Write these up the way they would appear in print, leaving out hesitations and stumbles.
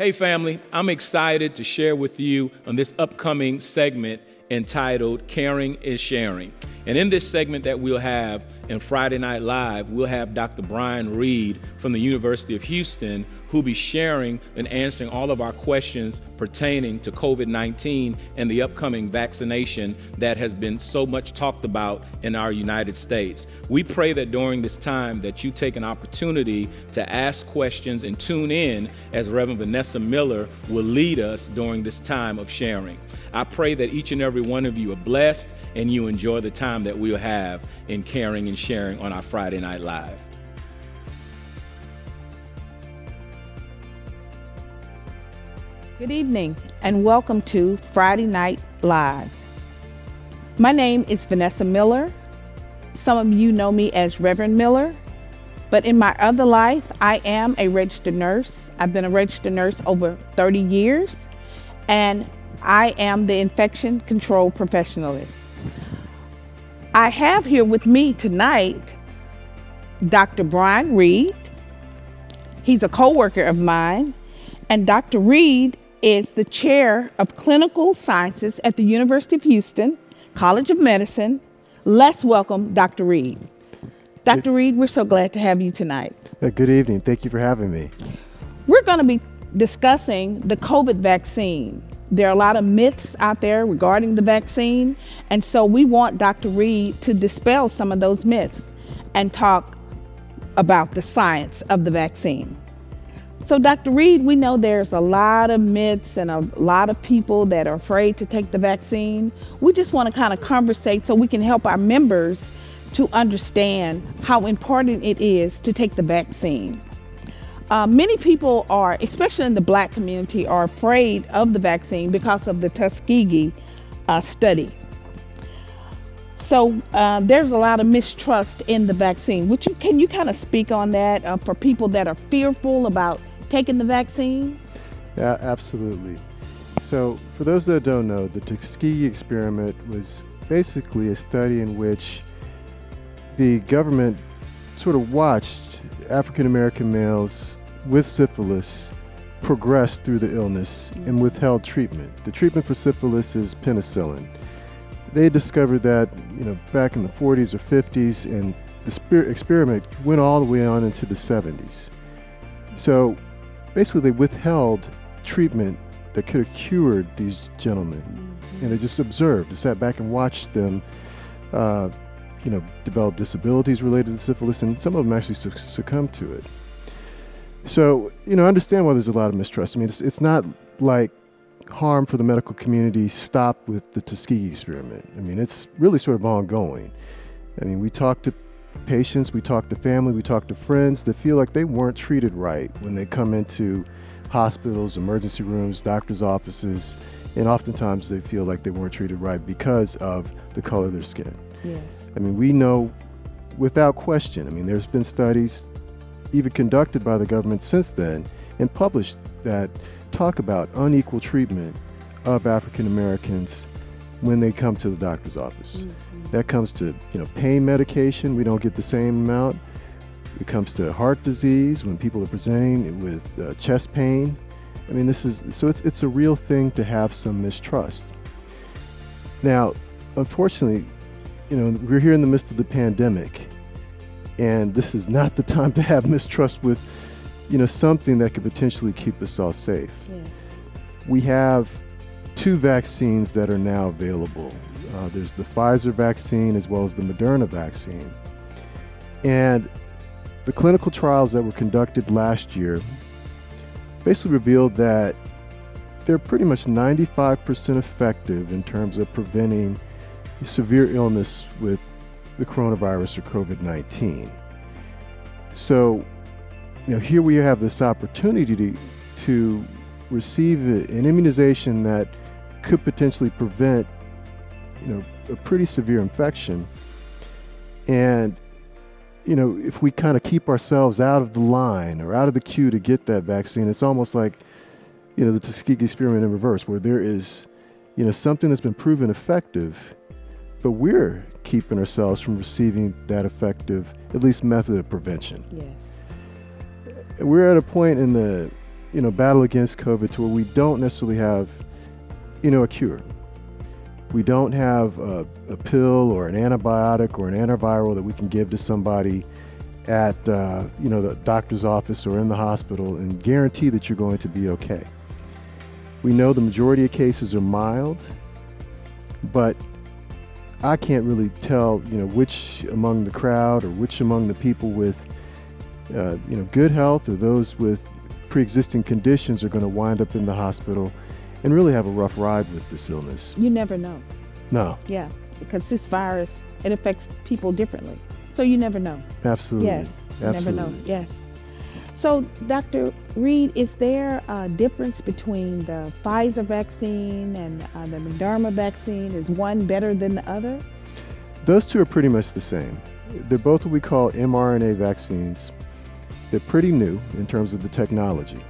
Hey family, I'm excited to share with you on this upcoming segment entitled Caring is Sharing. And in this segment that we'll have in Friday Night Live, we'll have Dr. Brian Reed from the University of Houston, who'll be sharing and answering all of our questions pertaining to COVID-19 and the upcoming vaccination that has been so much talked about in our United States. We pray that during this time that you take an opportunity to ask questions and tune in as Reverend Vanessa Miller will lead us during this time of sharing. I pray that each and every one of you are blessed and you enjoy the time that we'll have in caring and sharing on our Friday Night Live. Good evening and welcome to Friday Night Live. My name is Vanessa Miller. Some of you know me as Reverend Miller, but in my other life, I am a registered nurse. I've been a registered nurse over 30 years, and I am the infection control professionalist. I have here with me tonight Dr. Brian Reed. He's a co-worker of mine, and Dr. Reed is the chair of clinical sciences at the University of Houston College of Medicine. Let's welcome Dr. Reed. Dr. Reed, we're so glad to have you tonight. Good evening. Thank you for having me. We're going to be discussing the COVID vaccine. There are a lot of myths out there regarding the vaccine, and so we want Dr. Reed to dispel some of those myths and talk about the science of the vaccine. So Dr. Reed, we know there's a lot of myths and a lot of people that are afraid to take the vaccine. We just want to kind of conversate so we can help our members to understand how important it is to take the vaccine. Many people are, especially in the Black community, are afraid of the vaccine because of the Tuskegee study. So there's a lot of mistrust in the vaccine. Can you kind of speak on that for people that are fearful about taking the vaccine? Yeah, absolutely. So for those that don't know, the Tuskegee experiment was basically a study in which the government sort of watched African American males with syphilis progress through the illness and withheld treatment. The treatment for syphilis is penicillin. They discovered that, back in the 40s or 50s, and the experiment went all the way on into the 70s. So basically they withheld treatment that could have cured these gentlemen. And they just observed, they sat back and watched them develop disabilities related to syphilis, and some of them actually succumbed to it. So, I understand why there's a lot of mistrust. I mean, it's not like harm for the medical community stopped with the Tuskegee experiment. I mean, it's really sort of ongoing. I mean, we talk to patients, we talk to family, we talk to friends that feel like they weren't treated right when they come into hospitals, emergency rooms, doctor's offices, and oftentimes they feel like they weren't treated right because of the color of their skin. Yes. I mean, we know without question, there's been studies even conducted by the government since then and published that talk about unequal treatment of African Americans when they come to the doctor's office. Mm-hmm. That comes to, pain medication, we don't get the same amount. It comes to heart disease when people are presenting with chest pain. It's a real thing to have some mistrust. Now, unfortunately, we're here in the midst of the pandemic, and this is not the time to have mistrust with, something that could potentially keep us all safe. Yes. We have 2 vaccines that are now available. There's the Pfizer vaccine as well as the Moderna vaccine. And the clinical trials that were conducted last year basically revealed that they're pretty much 95% effective in terms of preventing severe illness with the coronavirus or COVID-19. So, here we have this opportunity to receive an immunization that could potentially prevent, a pretty severe infection. And, if we kind of keep ourselves out of the line or out of the queue to get that vaccine, it's almost like, the Tuskegee experiment in reverse, where there is, something that's been proven effective, but we're keeping ourselves from receiving that effective, at least method of prevention. Yes. We're at a point in battle against COVID to where we don't necessarily have, a cure. We don't have a pill or an antibiotic or an antiviral that we can give to somebody at, the doctor's office or in the hospital and guarantee that you're going to be okay. We know the majority of cases are mild, but I can't really tell, which among the crowd or which among the people with, good health or those with pre-existing conditions are going to wind up in the hospital and really have a rough ride with this illness. You never know. No. Yeah, because this virus, it affects people differently. So you never know. Absolutely. Yes, you Absolutely. never know. Yes. So, Dr. Reed, is there a difference between the Pfizer vaccine and the Moderna vaccine? Is one better than the other? Those two are pretty much the same. They're both what we call mRNA vaccines. They're pretty new in terms of the technology,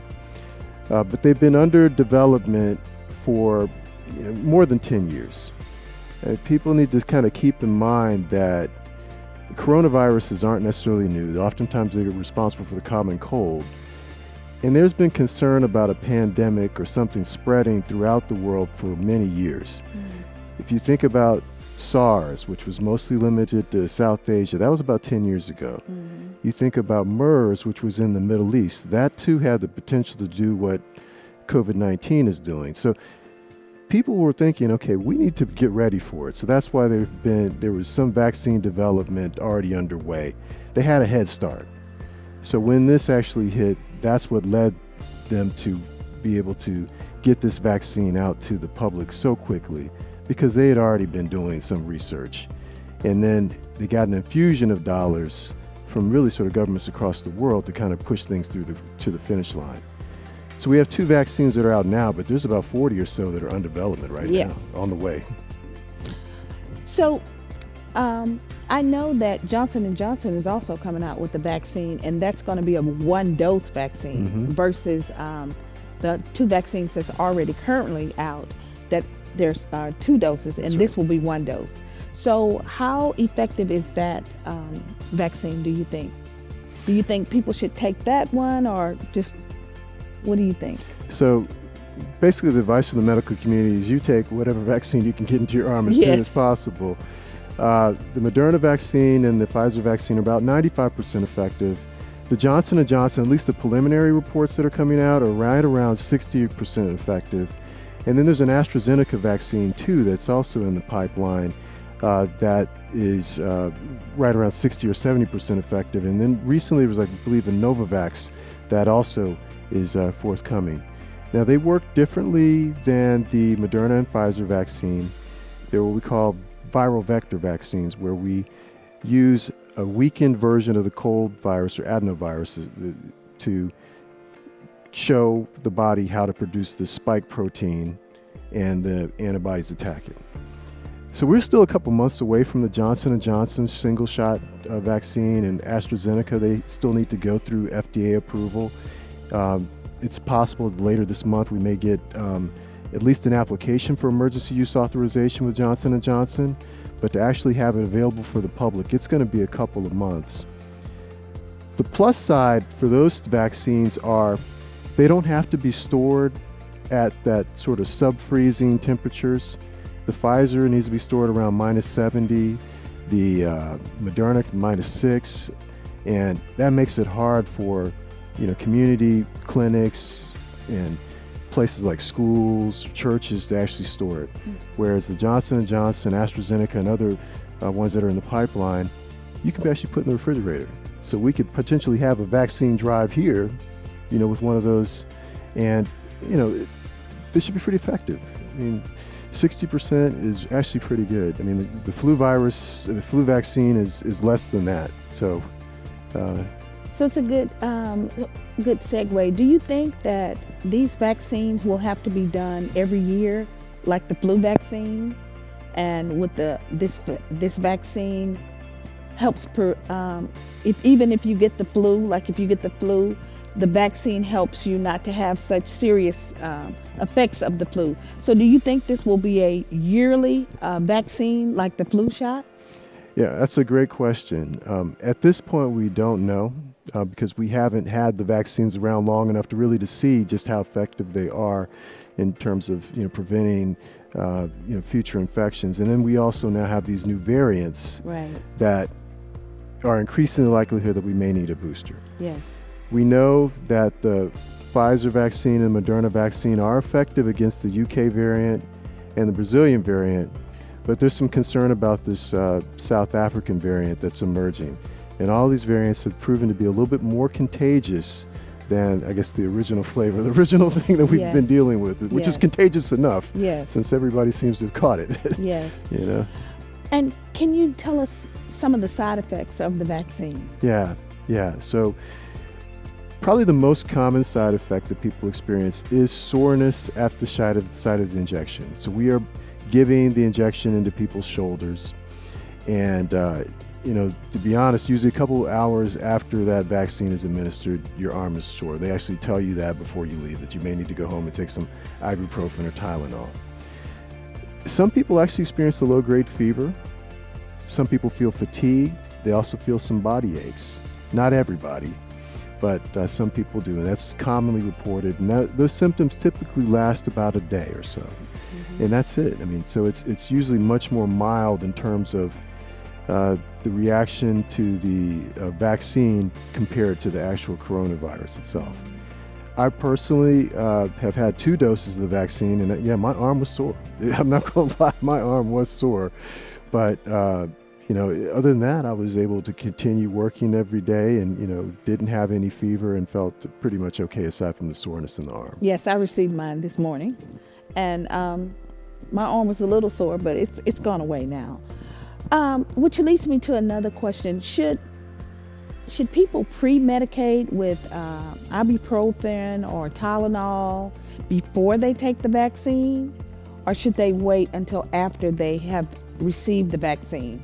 but they've been under development for more than 10 years. People need to kind of keep in mind that coronaviruses aren't necessarily new. Oftentimes they're responsible for the common cold. And there's been concern about a pandemic or something spreading throughout the world for many years. If you think about SARS, which was mostly limited to South Asia, that was about 10 years ago. You think about MERS, which was in the Middle East, that too had the potential to do what COVID-19 is doing. So people were thinking, okay, we need to get ready for it. So that's why there was some vaccine development already underway. They had a head start. So when this actually hit, that's what led them to be able to get this vaccine out to the public so quickly, because they had already been doing some research. And then they got an infusion of dollars from really sort of governments across the world to kind of push things through to the finish line. So we have 2 vaccines that are out now, but there's about 40 or so that are under development right now, on the way. So I know that Johnson & Johnson is also coming out with the vaccine, and that's going to be a 1-dose vaccine versus the 2 vaccines that's already currently out, that there's 2 doses, and this will be 1 dose. So how effective is that vaccine, do you think? Do you think people should take that one, or just, what do you think? So basically the advice from the medical community is you take whatever vaccine you can get into your arm as soon as possible. The Moderna vaccine and the Pfizer vaccine are about 95% effective. The Johnson & Johnson, at least the preliminary reports that are coming out, are right around 60% effective. And then there's an AstraZeneca vaccine too that's also in the pipeline that is right around 60 or 70% effective. And then recently there was, I believe, a Novavax that also is forthcoming. Now they work differently than the Moderna and Pfizer vaccine. They're what we call viral vector vaccines, where we use a weakened version of the cold virus or adenovirus to show the body how to produce the spike protein, and the antibodies attack it. So we're still a couple months away from the Johnson & Johnson single shot vaccine, and AstraZeneca, they still need to go through FDA approval. It's possible that later this month we may get at least an application for emergency use authorization with Johnson & Johnson, but to actually have it available for the public, it's going to be a couple of months. The plus side for those vaccines are they don't have to be stored at that sort of sub-freezing temperatures. The Pfizer needs to be stored around -70, the Moderna -6, and that makes it hard for community clinics and places like schools, churches to actually store it. Whereas the Johnson & Johnson, AstraZeneca, and other ones that are in the pipeline, you can actually put in the refrigerator. So we could potentially have a vaccine drive here, with one of those, and this should be pretty effective. I mean, 60% is actually pretty good. I mean, the flu vaccine is less than that. So it's a good segue. Do you think that these vaccines will have to be done every year, like the flu vaccine? And with this vaccine helps even if you get the flu, the vaccine helps you not to have such serious effects of the flu. So do you think this will be a yearly vaccine like the flu shot? Yeah, that's a great question. At this point, we don't know. because we haven't had the vaccines around long enough to really to see just how effective they are in terms of preventing future infections. And then we also now have these new variants that are increasing the likelihood that we may need a booster. Yes. We know that the Pfizer vaccine and Moderna vaccine are effective against the UK variant and the Brazilian variant, but there's some concern about this South African variant that's emerging. And all these variants have proven to be a little bit more contagious than, I guess, the original flavor, the original thing that we've been dealing with, which is contagious enough since everybody seems to have caught it. Yes. And can you tell us some of the side effects of the vaccine? Yeah. So probably the most common side effect that people experience is soreness at the site of the injection. So we are giving the injection into people's shoulders, and to be honest, usually a couple hours after that vaccine is administered, your arm is sore. They actually tell you that before you leave, that you may need to go home and take some ibuprofen or Tylenol. Some people actually experience a low-grade fever. Some people feel fatigued. They also feel some body aches. Not everybody, but some people do, and that's commonly reported. And those symptoms typically last about a day or so, and that's it. I mean, so it's usually much more mild in terms of the reaction to the vaccine compared to the actual coronavirus itself. I personally have had 2 doses of the vaccine, and my arm was sore. I'm not going to lie, my arm was sore, but other than that, I was able to continue working every day, and didn't have any fever and felt pretty much okay aside from the soreness in the arm. Yes, I received mine this morning, and my arm was a little sore, but it's gone away now. Which leads me to another question. Should people pre-medicate with ibuprofen or Tylenol before they take the vaccine, or should they wait until after they have received the vaccine?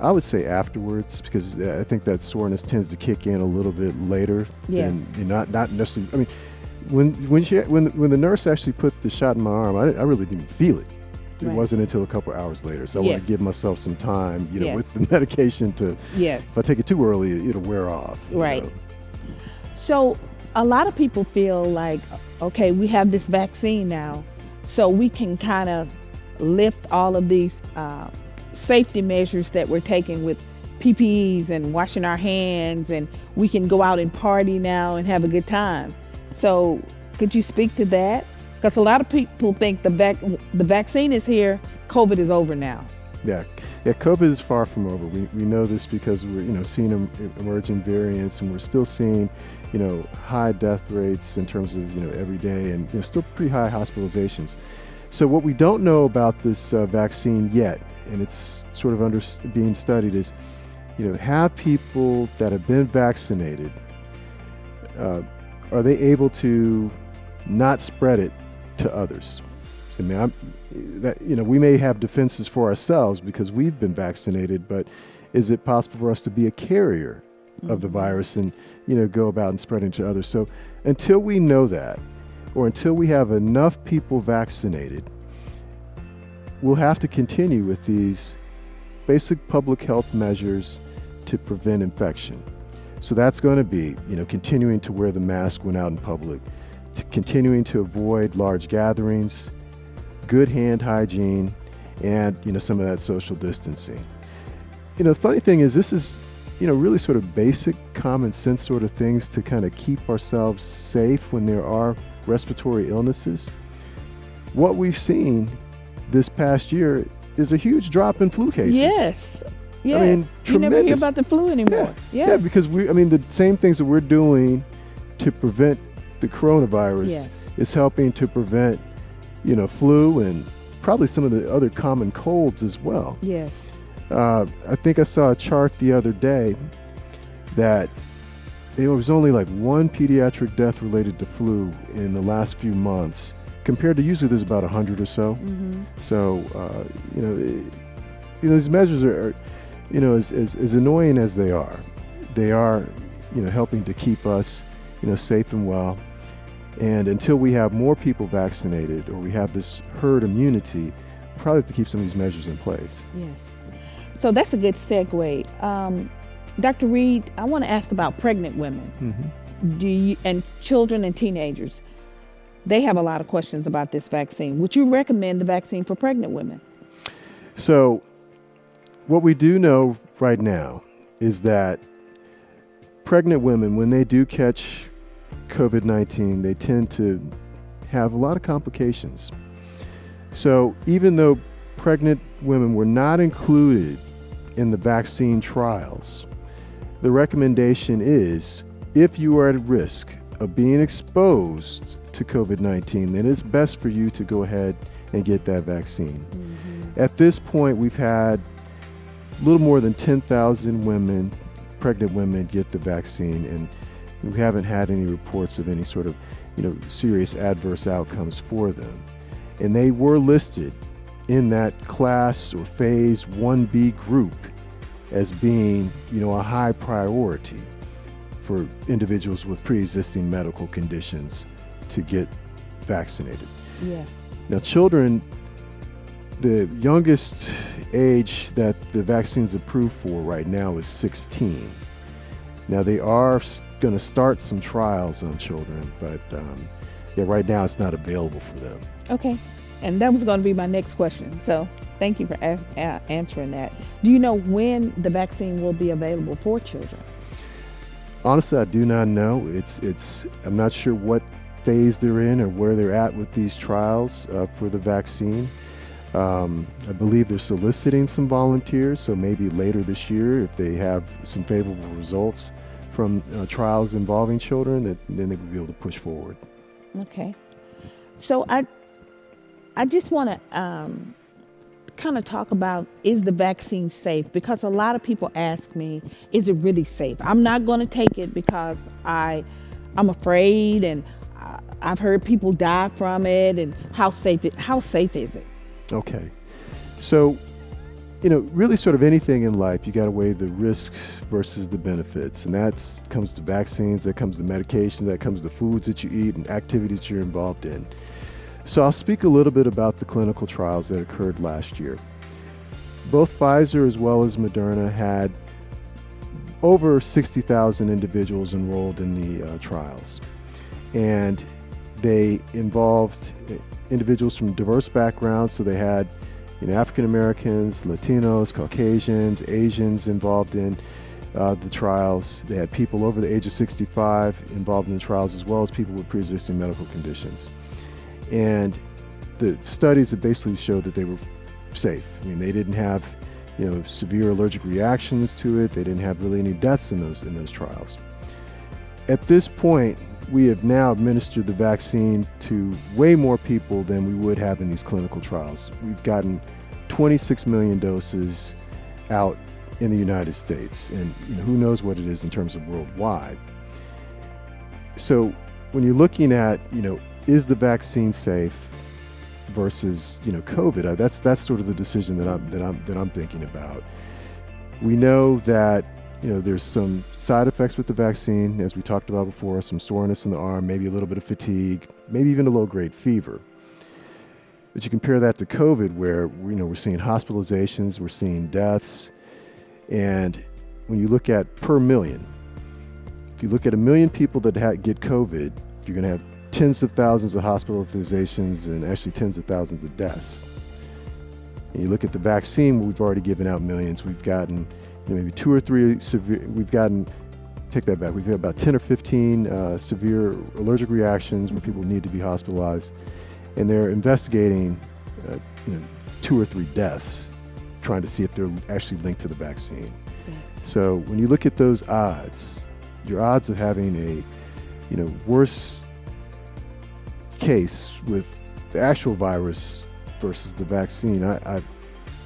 I would say afterwards, because I think that soreness tends to kick in a little bit later. Yes. And not necessarily. I mean, when the nurse actually put the shot in my arm, I really didn't feel it. It wasn't until a couple hours later. So I want to give myself some time, with the medication to. Yes. If I take it too early, it'll wear off. Right. So a lot of people feel like, okay, we have this vaccine now, so we can kind of lift all of these safety measures that we're taking with PPEs and washing our hands, and we can go out and party now and have a good time. So could you speak to that? Because a lot of people think the vaccine is here, COVID is over now. Yeah, COVID is far from over. We know this because we're seeing emerging variants, and we're still seeing high death rates in terms of every day, and still pretty high hospitalizations. So what we don't know about this vaccine yet, and it's sort of being studied, is have people that have been vaccinated, are they able to not spread it to others? I mean, we may have defenses for ourselves because we've been vaccinated, but is it possible for us to be a carrier of the virus and go about and spread it to others? So until we know that, or until we have enough people vaccinated, we'll have to continue with these basic public health measures to prevent infection. So that's going to be continuing to wear the mask when out in public, continuing to avoid large gatherings, good hand hygiene, and some of that social distancing. The funny thing is, this is really sort of basic common sense sort of things to kind of keep ourselves safe when there are respiratory illnesses. What we've seen this past year is a huge drop in flu cases. Yes. I mean, you never hear about the flu anymore. Yeah, because the same things that we're doing to prevent the coronavirus is helping to prevent, flu and probably some of the other common colds as well. Yes. I think I saw a chart the other day that there was only like 1 pediatric death related to flu in the last few months, compared to usually there's about 100 or so. Mm-hmm. So, these measures are, as annoying as they are, helping to keep us, safe and well. And until we have more people vaccinated, or we have this herd immunity, we probably have to keep some of these measures in place. Yes. So that's a good segue. Dr. Reed, I want to ask about pregnant women. And children and teenagers. They have a lot of questions about this vaccine. Would you recommend the vaccine for pregnant women? So what we do know right now is that pregnant women, when they do catch COVID-19, they tend to have a lot of complications. So even though pregnant women were not included in the vaccine trials, the recommendation is if you are at risk of being exposed to COVID-19, then it's best for you to go ahead and get that vaccine. At this point, we've had a little more than 10,000 women, pregnant women, get the vaccine, and we haven't had any reports of any sort of, serious adverse outcomes for them. And they were listed in that class or phase 1B group as being, a high priority for individuals with pre-existing medical conditions to get vaccinated. Yes. Now, children, the youngest age that the vaccine is approved for right now is 16. Now, they are going to start some trials on children, but right now it's not available for them. Okay. And that was going to be my next question. So thank you for answering that. Do you know when the vaccine will be available for children? Honestly, I do not know. I'm not sure what phase they're in or where they're at with these trials for the vaccine. I believe they're soliciting some volunteers, so maybe later this year, if they have some favorable results from trials involving children, then they will be able to push forward. Okay. So I just want to kind of talk about, is the vaccine safe? Because a lot of people ask me, is it really safe? I'm not going to take it because I'm afraid, and I've heard people die from it, and how safe is it? Okay. So, really sort of anything in life, you got to weigh the risks versus the benefits. And that comes to vaccines, that comes to medication, that comes to foods that you eat and activities you're involved in. So I'll speak a little bit about the clinical trials that occurred last year. Both Pfizer as well as Moderna had over 60,000 individuals enrolled in the trials. And they involved individuals from diverse backgrounds. So they had African Americans, Latinos, Caucasians, Asians involved in the trials. They had people over the age of 65 involved in the trials, as well as people with pre-existing medical conditions. And the studies have basically showed that they were safe. They didn't have, severe allergic reactions to it. They didn't have really any deaths in those trials. At this point, we have now administered the vaccine to way more people than we would have in these clinical trials. We've gotten 26 million doses out in the United States, and who knows what it is in terms of worldwide. So when you're looking at, is the vaccine safe versus, COVID? That's sort of the decision that I'm thinking about. We know that there's some side effects with the vaccine, as we talked about before, some soreness in the arm, maybe a little bit of fatigue, maybe even a low-grade fever. But you compare that to COVID, where we're seeing hospitalizations, we're seeing deaths, and when you look at per million, if you look at 1 million people that get COVID, you're going to have tens of thousands of hospitalizations and actually tens of thousands of deaths. And you look at the vaccine, we've already given out millions. We've gotten maybe 2 or 3 severe, take that back, we've had about 10 or 15 severe allergic reactions where people need to be hospitalized, and they're investigating 2 or 3 deaths, trying to see if they're actually linked to the vaccine. Yes. So when you look at those odds, your odds of having a worse case with the actual virus versus the vaccine, I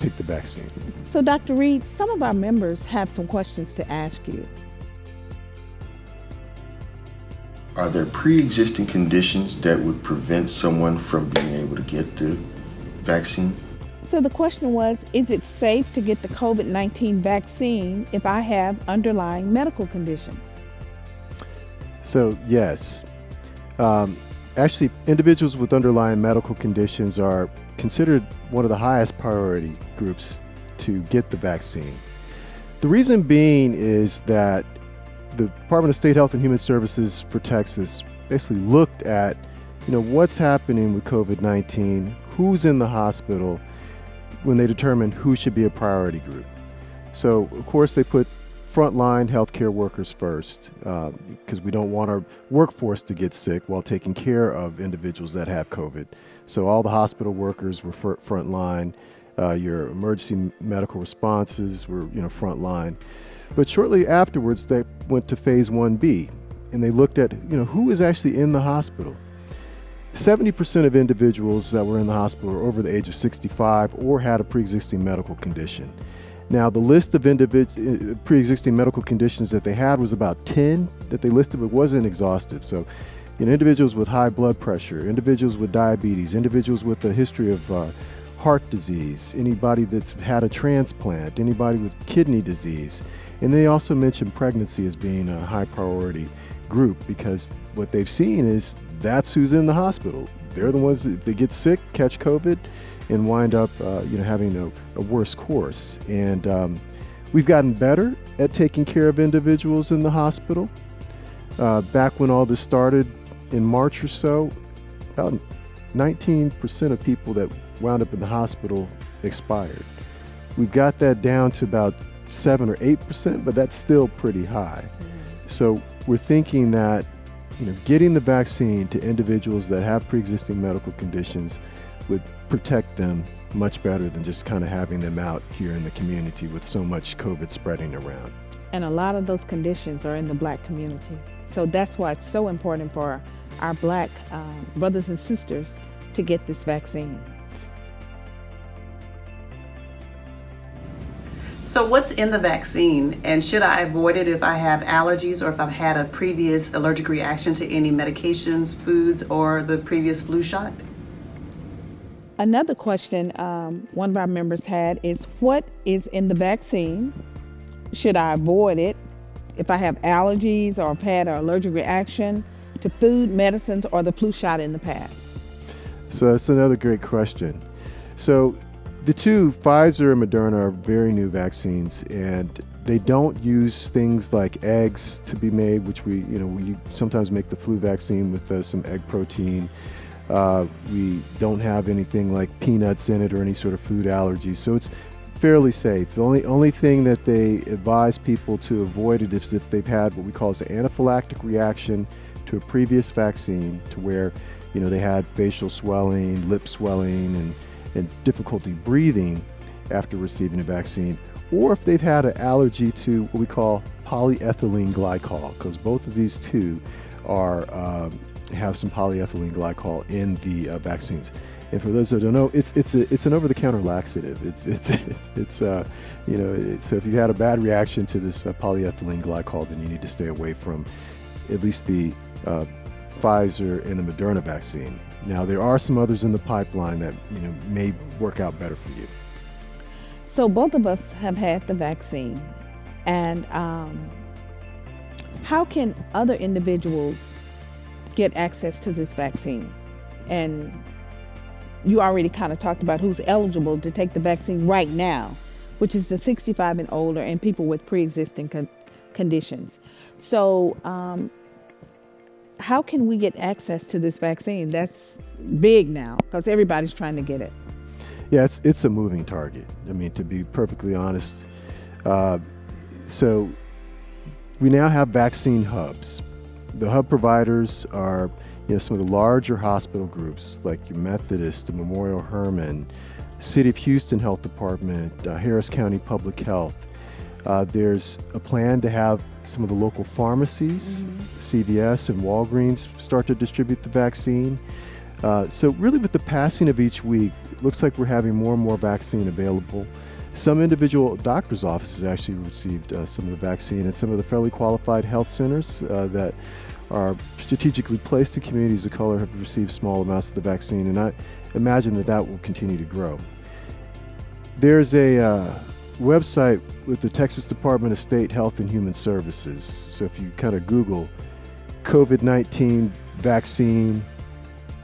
take the vaccine. So Dr. Reed, some of our members have some questions to ask you. Are there pre-existing conditions that would prevent someone from being able to get the vaccine? So the question was, is it safe to get the COVID-19 vaccine if I have underlying medical conditions? So yes. Actually, individuals with underlying medical conditions are considered one of the highest priority groups to get the vaccine. The reason being is that the Department of State Health and Human Services for Texas basically looked at, what's happening with COVID-19, who's in the hospital, when they determine who should be a priority group. So, of course, they put frontline healthcare workers first, because we don't want our workforce to get sick while taking care of individuals that have COVID. So all the hospital workers were frontline. Your emergency medical responses were, frontline. But shortly afterwards, they went to phase 1B, and they looked at, who is actually in the hospital. 70% of individuals that were in the hospital were over the age of 65 or had a pre-existing medical condition. Now, the list of pre-existing medical conditions that they had was about 10 that they listed, but wasn't exhaustive. So, individuals with high blood pressure, individuals with diabetes, individuals with a history of heart disease, anybody that's had a transplant, anybody with kidney disease. And they also mentioned pregnancy as being a high priority group, because what they've seen is that's who's in the hospital. They're the ones that they get sick, catch COVID, and wind up having a worse course. And we've gotten better at taking care of individuals in the hospital. Back when all this started in March or so, about 19% of people that wound up in the hospital expired. We've got that down to about 7 or 8%, but that's still pretty high. So we're thinking that getting the vaccine to individuals that have pre-existing medical conditions would protect them much better than just kind of having them out here in the community with so much COVID spreading around. And a lot of those conditions are in the Black community. So that's why it's so important for our Black brothers and sisters to get this vaccine. So what's in the vaccine, and should I avoid it if I have allergies or if I've had a previous allergic reaction to any medications, foods, or the previous flu shot? Another question one of our members had is, what is in the vaccine? Should I avoid it if I have allergies or have had an allergic reaction to food, medicines, or the flu shot in the past? So that's another great question. So the two, Pfizer and Moderna, are very new vaccines, and they don't use things like eggs to be made, which we sometimes make the flu vaccine with some egg protein. We don't have anything like peanuts in it or any sort of food allergies, so it's fairly safe. The only thing that they advise people to avoid it is if they've had what we call an anaphylactic reaction to a previous vaccine, to where they had facial swelling, lip swelling, and difficulty breathing after receiving a vaccine, or if they've had an allergy to what we call polyethylene glycol, because both of these two have some polyethylene glycol in the vaccines. And for those that don't know, it's an over-the-counter laxative. So if you had a bad reaction to this polyethylene glycol, then you need to stay away from at least the Pfizer and the Moderna vaccine. Now, there are some others in the pipeline that may work out better for you. So both of us have had the vaccine, and how can other individuals get access to this vaccine? And you already kind of talked about who's eligible to take the vaccine right now, which is the 65 and older and people with pre-existing conditions. So how can we get access to this vaccine? That's big now, because everybody's trying to get it. Yeah, it's a moving target. I mean, to be perfectly honest. So we now have vaccine hubs. The hub providers are some of the larger hospital groups like your Methodist, the Memorial Hermann, City of Houston Health Department, Harris County Public Health. There's a plan to have some of the local pharmacies, CVS and Walgreens, start to distribute the vaccine. So really, with the passing of each week, it looks like we're having more and more vaccine available. Some individual doctors' offices actually received some of the vaccine, and some of the fairly qualified health centers that are strategically placed in communities of color have received small amounts of the vaccine, and I imagine that will continue to grow. There's a website with the Texas Department of State Health and Human Services. So if you kind of Google COVID-19 vaccine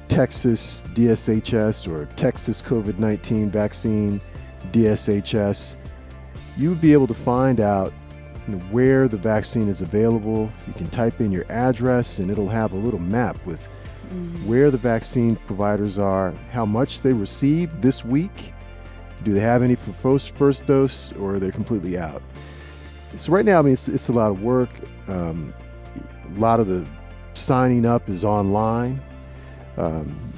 Texas DSHS or Texas COVID-19 vaccine DSHS, you would be able to find out where the vaccine is available. You can type in your address and it'll have a little map with where the vaccine providers are, how much they received this week, do they have any for first dose, or are they completely out. So right now, I mean, it's a lot of work. A lot of the signing up is online.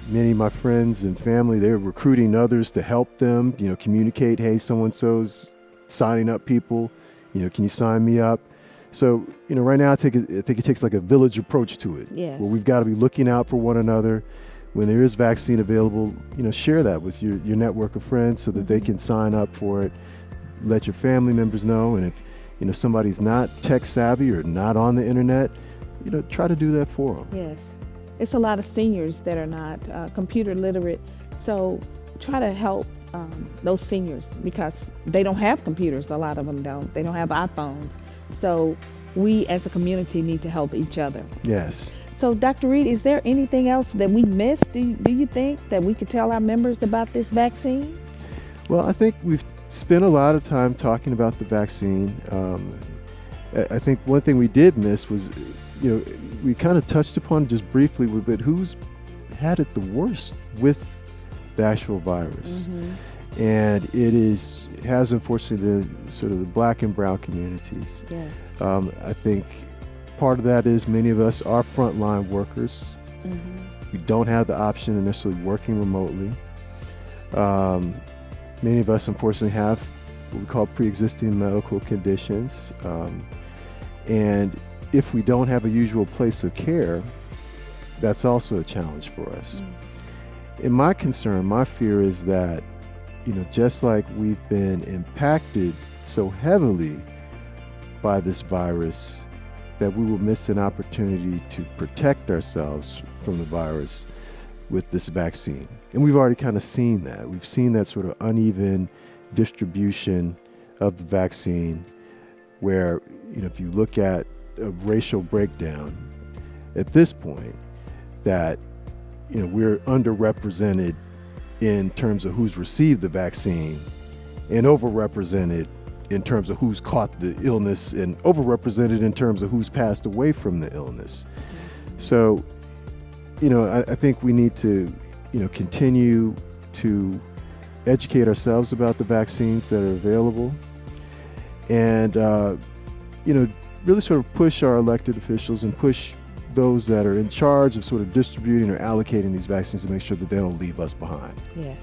Many of my friends and family, they're recruiting others to help them, communicate, hey, so-and-so's signing up people, can you sign me up? So, right now I think it takes like a village approach to it. Yes. Where we've got to be looking out for one another. When there is vaccine available, share that with your network of friends so that they can sign up for it. Let your family members know. And if, somebody's not tech savvy or not on the internet, try to do that for them. Yes. It's a lot of seniors that are not computer literate. So try to help those seniors because they don't have computers. A lot of them don't. They don't have iPhones. So we as a community need to help each other. Yes. So Dr. Reed, is there anything else that we missed, do you think, that we could tell our members about this vaccine? Well, I think we've spent a lot of time talking about the vaccine. I think one thing we did miss was, we kind of touched upon just briefly, but who's had it the worst with the actual virus? And it has unfortunately the sort of the Black and brown communities. Yes. I think part of that is many of us are frontline workers. We don't have the option of necessarily working remotely. Many of us unfortunately have what we call pre-existing medical conditions. And if we don't have a usual place of care, that's also a challenge for us. And my concern, my fear is that, just like we've been impacted so heavily by this virus, that we will miss an opportunity to protect ourselves from the virus with this vaccine. And we've already kind of seen that. We've seen that sort of uneven distribution of the vaccine where, if you look at a racial breakdown at this point, that, we're underrepresented in terms of who's received the vaccine and overrepresented in terms of who's caught the illness and overrepresented in terms of who's passed away from the illness. So, I think we need to, continue to educate ourselves about the vaccines that are available and, really sort of push our elected officials and push those that are in charge of sort of distributing or allocating these vaccines to make sure that they don't leave us behind. Yes.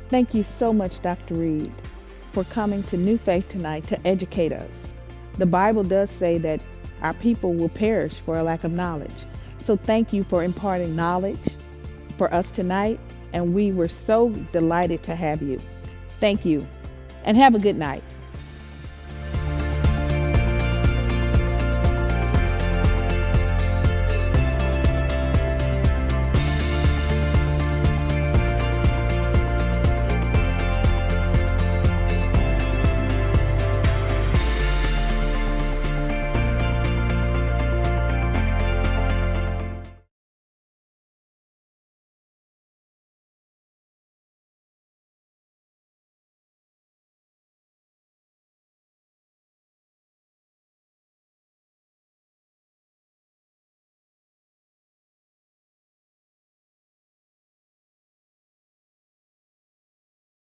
Thank you so much, Dr. Reed, for coming to New Faith tonight to educate us. The Bible does say that our people will perish for a lack of knowledge. So thank you for imparting knowledge for us tonight, and we were so delighted to have you. Thank you, and have a good night.